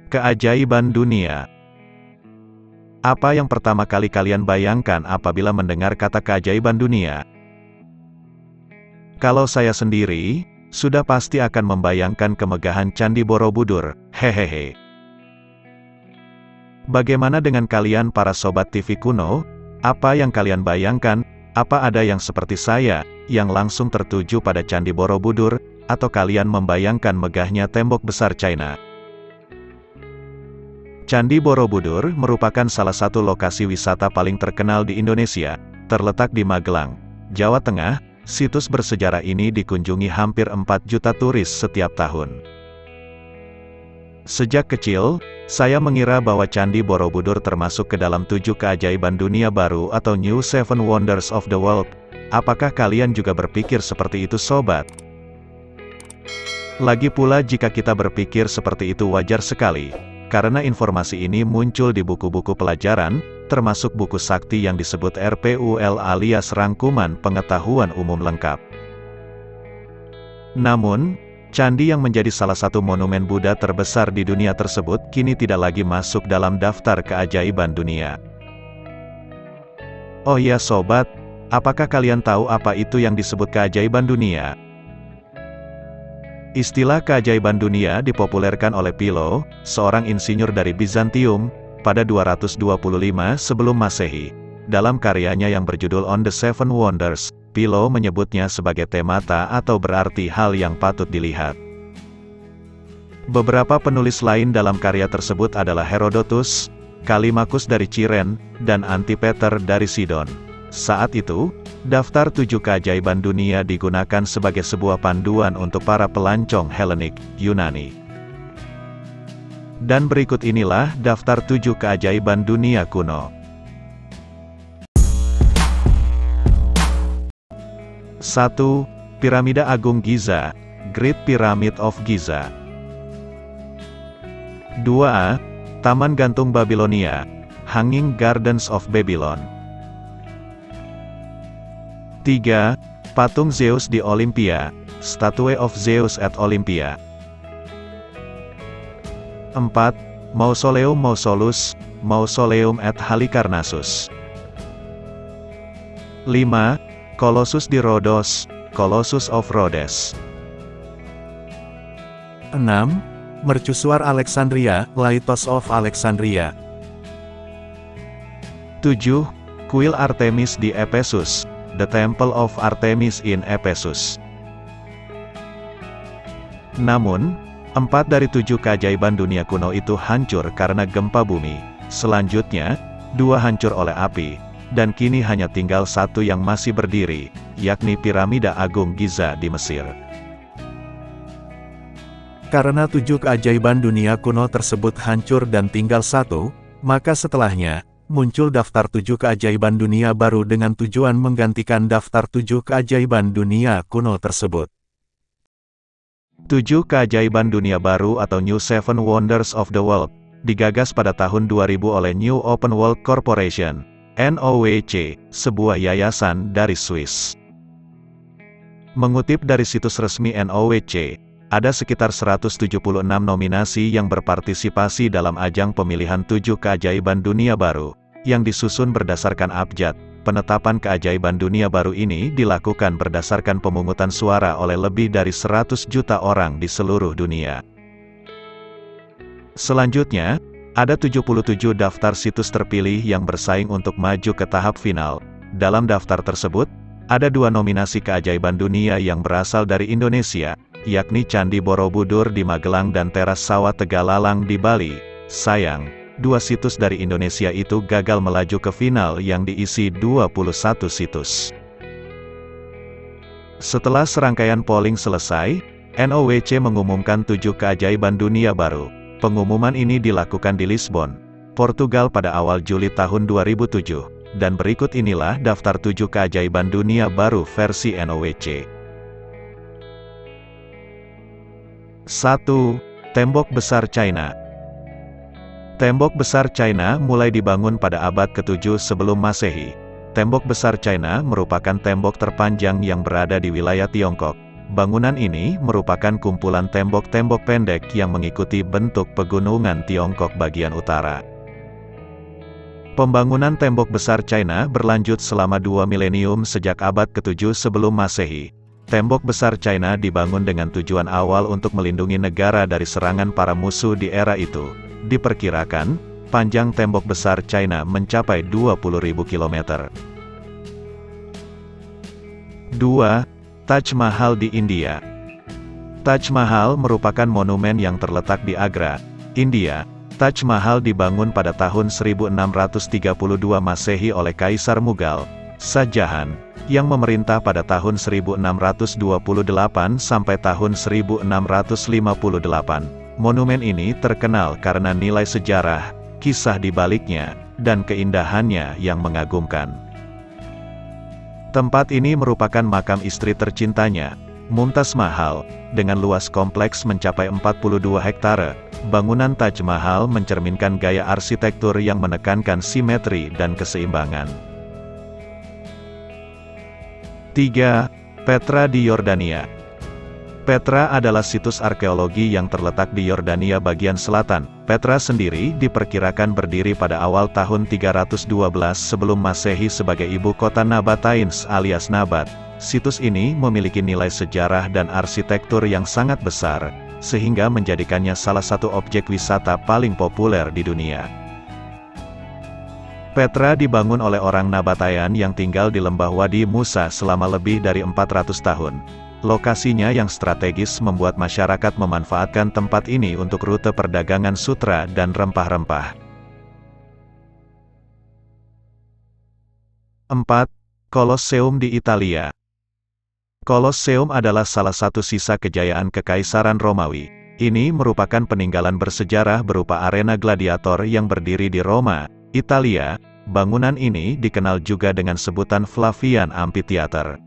Keajaiban dunia. Apa yang pertama kali kalian bayangkan apabila mendengar kata keajaiban dunia? Kalau saya sendiri, sudah pasti akan membayangkan kemegahan Candi Borobudur, hehehe. Bagaimana dengan kalian para sobat TV kuno? Apa yang kalian bayangkan? Apa ada yang seperti saya, yang langsung tertuju pada Candi Borobudur, atau kalian membayangkan megahnya tembok besar China? Candi Borobudur merupakan salah satu lokasi wisata paling terkenal di Indonesia, terletak di Magelang, Jawa Tengah. Situs bersejarah ini dikunjungi hampir 4 juta turis setiap tahun. Sejak kecil, saya mengira bahwa Candi Borobudur termasuk ke dalam 7 keajaiban dunia baru atau New Seven Wonders of the World. Apakah kalian juga berpikir seperti itu, sobat? Lagi pula jika kita berpikir seperti itu wajar sekali, karena informasi ini muncul di buku-buku pelajaran, termasuk buku sakti yang disebut RPUL alias Rangkuman Pengetahuan Umum Lengkap. Namun, candi yang menjadi salah satu monumen Buddha terbesar di dunia tersebut kini tidak lagi masuk dalam daftar keajaiban dunia. Oh ya sobat, apakah kalian tahu apa itu yang disebut keajaiban dunia? Istilah keajaiban dunia dipopulerkan oleh Philo, seorang insinyur dari Bizantium, pada 225 sebelum Masehi. Dalam karyanya yang berjudul On the Seven Wonders, Philo menyebutnya sebagai temata atau berarti hal yang patut dilihat. Beberapa penulis lain dalam karya tersebut adalah Herodotus, Kalimakus dari Ciren, dan Antipater dari Sidon. Saat itu, daftar 7 keajaiban dunia digunakan sebagai sebuah panduan untuk para pelancong Helenik, Yunani. Dan berikut inilah daftar 7 keajaiban dunia kuno. 1. Piramida Agung Giza, Great Pyramid of Giza. 2. Taman Gantung Babilonia, Hanging Gardens of Babylon. 3. Patung Zeus di Olympia, Statue of Zeus at Olympia. 4. Mausoleum Mausolus, Mausoleum at Halikarnassus. 5. Colossus di Rhodos, Colossus of Rhodes. 6. Mercusuar Alexandria, Lighthouse of Alexandria. 7. Kuil Artemis di Ephesus, The Temple of Artemis in Ephesus. Namun, 4 dari 7 keajaiban dunia kuno itu hancur karena gempa bumi. Selanjutnya, 2 hancur oleh api, dan kini hanya tinggal 1 yang masih berdiri, yakni Piramida Agung Giza di Mesir. Karena 7 keajaiban dunia kuno tersebut hancur dan tinggal 1, maka setelahnya, muncul daftar 7 keajaiban dunia baru dengan tujuan menggantikan daftar 7 keajaiban dunia kuno tersebut. 7 keajaiban dunia baru atau New Seven Wonders of the World, digagas pada tahun 2000 oleh New Open World Corporation, NOWC, sebuah yayasan dari Swiss. Mengutip dari situs resmi NOWC, ada sekitar 176 nominasi yang berpartisipasi dalam ajang pemilihan 7 keajaiban dunia baru, yang disusun berdasarkan abjad. Penetapan keajaiban dunia baru ini dilakukan berdasarkan pemungutan suara oleh lebih dari 100 juta orang di seluruh dunia. Selanjutnya, ada 77 daftar situs terpilih yang bersaing untuk maju ke tahap final. Dalam daftar tersebut, ada 2 nominasi keajaiban dunia yang berasal dari Indonesia, yakni Candi Borobudur di Magelang dan Teras Sawah Tegalalang di Bali. Sayang, 2 situs dari Indonesia itu gagal melaju ke final yang diisi 21 situs. Setelah serangkaian polling selesai, NOWC mengumumkan 7 keajaiban dunia baru. Pengumuman ini dilakukan di Lisbon, Portugal pada awal Juli tahun 2007, dan berikut inilah daftar 7 keajaiban dunia baru versi NOWC. 1. Tembok Besar China. Tembok Besar China mulai dibangun pada abad ke-7 sebelum Masehi. Tembok Besar China merupakan tembok terpanjang yang berada di wilayah Tiongkok. Bangunan ini merupakan kumpulan tembok-tembok pendek yang mengikuti bentuk pegunungan Tiongkok bagian utara. Pembangunan tembok besar China berlanjut selama 2 milenium sejak abad ke-7 sebelum Masehi. Tembok besar China dibangun dengan tujuan awal untuk melindungi negara dari serangan para musuh di era itu. Diperkirakan, panjang tembok besar China mencapai 20.000 km. 2. Taj Mahal di India. Taj Mahal merupakan monumen yang terletak di Agra, India. Taj Mahal dibangun pada tahun 1632 Masehi oleh Kaisar Mughal, Shah Jahan, yang memerintah pada tahun 1628 sampai tahun 1658. Monumen ini terkenal karena nilai sejarah, kisah di baliknya, dan keindahannya yang mengagumkan. Tempat ini merupakan makam istri tercintanya, Mumtaz Mahal, dengan luas kompleks mencapai 42 hektare. Bangunan Taj Mahal mencerminkan gaya arsitektur yang menekankan simetri dan keseimbangan. 3. Petra di Yordania. Petra adalah situs arkeologi yang terletak di Yordania bagian selatan. Petra sendiri diperkirakan berdiri pada awal tahun 312 sebelum Masehi sebagai ibu kota Nabatains alias Nabat. Situs ini memiliki nilai sejarah dan arsitektur yang sangat besar, sehingga menjadikannya salah satu objek wisata paling populer di dunia. Petra dibangun oleh orang Nabataean yang tinggal di lembah Wadi Musa selama lebih dari 400 tahun. Lokasinya yang strategis membuat masyarakat memanfaatkan tempat ini untuk rute perdagangan sutra dan rempah-rempah. 4. Kolosseum di Italia. Kolosseum adalah salah satu sisa kejayaan Kekaisaran Romawi. Ini merupakan peninggalan bersejarah berupa arena gladiator yang berdiri di Roma, Italia. Bangunan ini dikenal juga dengan sebutan Flavian Amphitheater.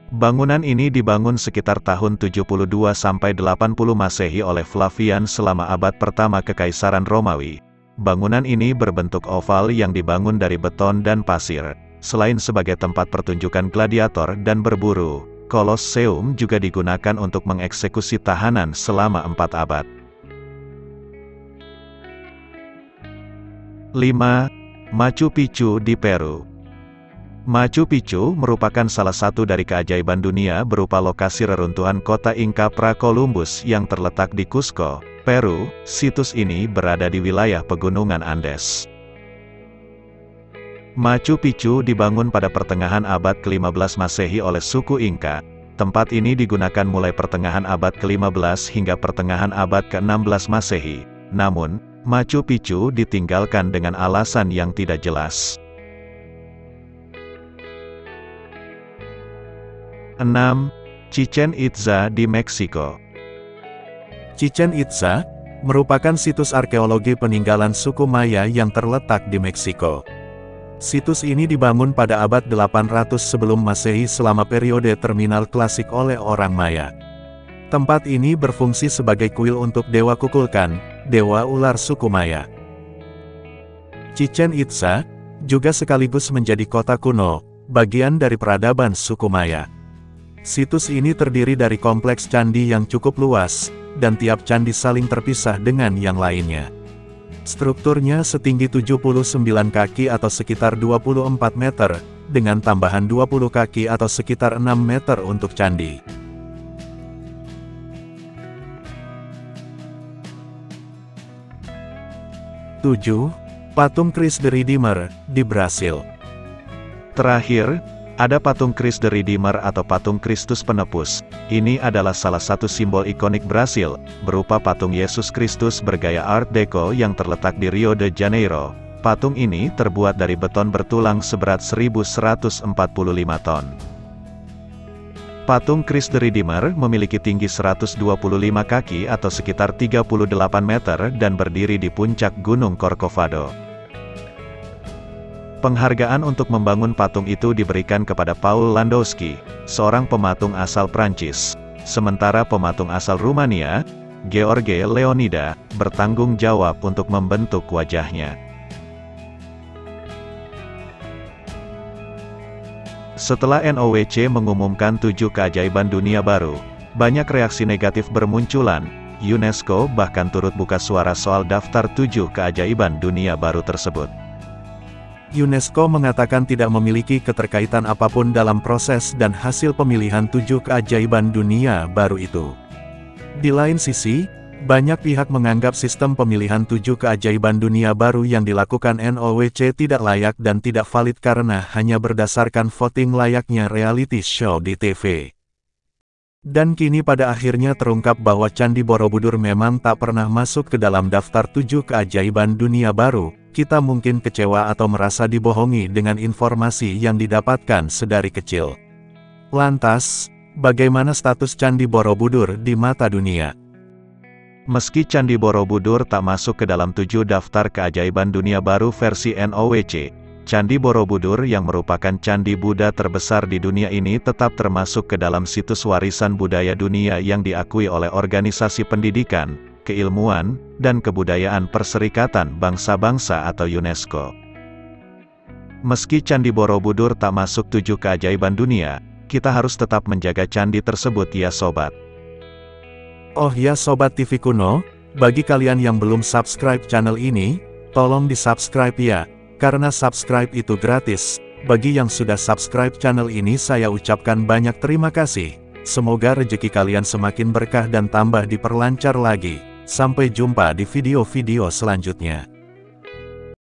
Bangunan ini dibangun sekitar tahun 72 sampai 80 Masehi oleh Flavian selama abad pertama Kekaisaran Romawi. Bangunan ini berbentuk oval yang dibangun dari beton dan pasir. Selain sebagai tempat pertunjukan gladiator dan berburu, Kolosseum juga digunakan untuk mengeksekusi tahanan selama 4 abad. 5. Machu Picchu di Peru. Machu Picchu merupakan salah satu dari keajaiban dunia berupa lokasi reruntuhan kota Inca pra-Columbus yang terletak di Cusco, Peru. Situs ini berada di wilayah pegunungan Andes. Machu Picchu dibangun pada pertengahan abad ke-15 Masehi oleh suku Inca. Tempat ini digunakan mulai pertengahan abad ke-15 hingga pertengahan abad ke-16 Masehi. Namun, Machu Picchu ditinggalkan dengan alasan yang tidak jelas. 6. Chichen Itza di Meksiko. Chichen Itza merupakan situs arkeologi peninggalan suku Maya yang terletak di Meksiko. Situs ini dibangun pada abad 800 sebelum Masehi selama periode terminal klasik oleh orang Maya. Tempat ini berfungsi sebagai kuil untuk Dewa Kukulkan, dewa ular suku Maya. Chichen Itza juga sekaligus menjadi kota kuno, bagian dari peradaban suku Maya. Situs ini terdiri dari kompleks candi yang cukup luas, dan tiap candi saling terpisah dengan yang lainnya. Strukturnya setinggi 79 kaki atau sekitar 24 meter, dengan tambahan 20 kaki atau sekitar 6 meter untuk candi. Tujuh. Patung Christ the Redeemer di Brasil. Terakhir, ada patung Christ the Redeemer atau patung Kristus Penebus. Ini adalah salah satu simbol ikonik Brasil, berupa patung Yesus Kristus bergaya Art Deco yang terletak di Rio de Janeiro. Patung ini terbuat dari beton bertulang seberat 1.145 ton. Patung Christ the Redeemer memiliki tinggi 125 kaki atau sekitar 38 meter dan berdiri di puncak Gunung Corcovado. Penghargaan untuk membangun patung itu diberikan kepada Paul Landowski, seorang pematung asal Prancis. Sementara pematung asal Rumania, George Leonida, bertanggung jawab untuk membentuk wajahnya. Setelah NOWC mengumumkan 7 keajaiban dunia baru, banyak reaksi negatif bermunculan. UNESCO bahkan turut buka suara soal daftar 7 keajaiban dunia baru tersebut. UNESCO mengatakan tidak memiliki keterkaitan apapun dalam proses dan hasil pemilihan 7 keajaiban dunia baru itu. Di lain sisi, banyak pihak menganggap sistem pemilihan 7 keajaiban dunia baru yang dilakukan NOWC tidak layak dan tidak valid karena hanya berdasarkan voting layaknya reality show di TV. Dan kini pada akhirnya terungkap bahwa Candi Borobudur memang tak pernah masuk ke dalam daftar 7 keajaiban dunia baru. Kita mungkin kecewa atau merasa dibohongi dengan informasi yang didapatkan sedari kecil. Lantas, bagaimana status Candi Borobudur di mata dunia? Meski Candi Borobudur tak masuk ke dalam 7 daftar keajaiban dunia baru versi NOWC, Candi Borobudur yang merupakan candi Buddha terbesar di dunia ini tetap termasuk ke dalam situs warisan budaya dunia yang diakui oleh Organisasi Pendidikan, Keilmuan, dan Kebudayaan Perserikatan Bangsa-Bangsa atau UNESCO. Meski Candi Borobudur tak masuk 7 keajaiban dunia, kita harus tetap menjaga candi tersebut ya sobat. Oh ya Sobat TV Kuno, bagi kalian yang belum subscribe channel ini, tolong di-subscribe ya, karena subscribe itu gratis. Bagi yang sudah subscribe channel ini saya ucapkan banyak terima kasih. Semoga rezeki kalian semakin berkah dan tambah diperlancar lagi. Sampai jumpa di video-video selanjutnya.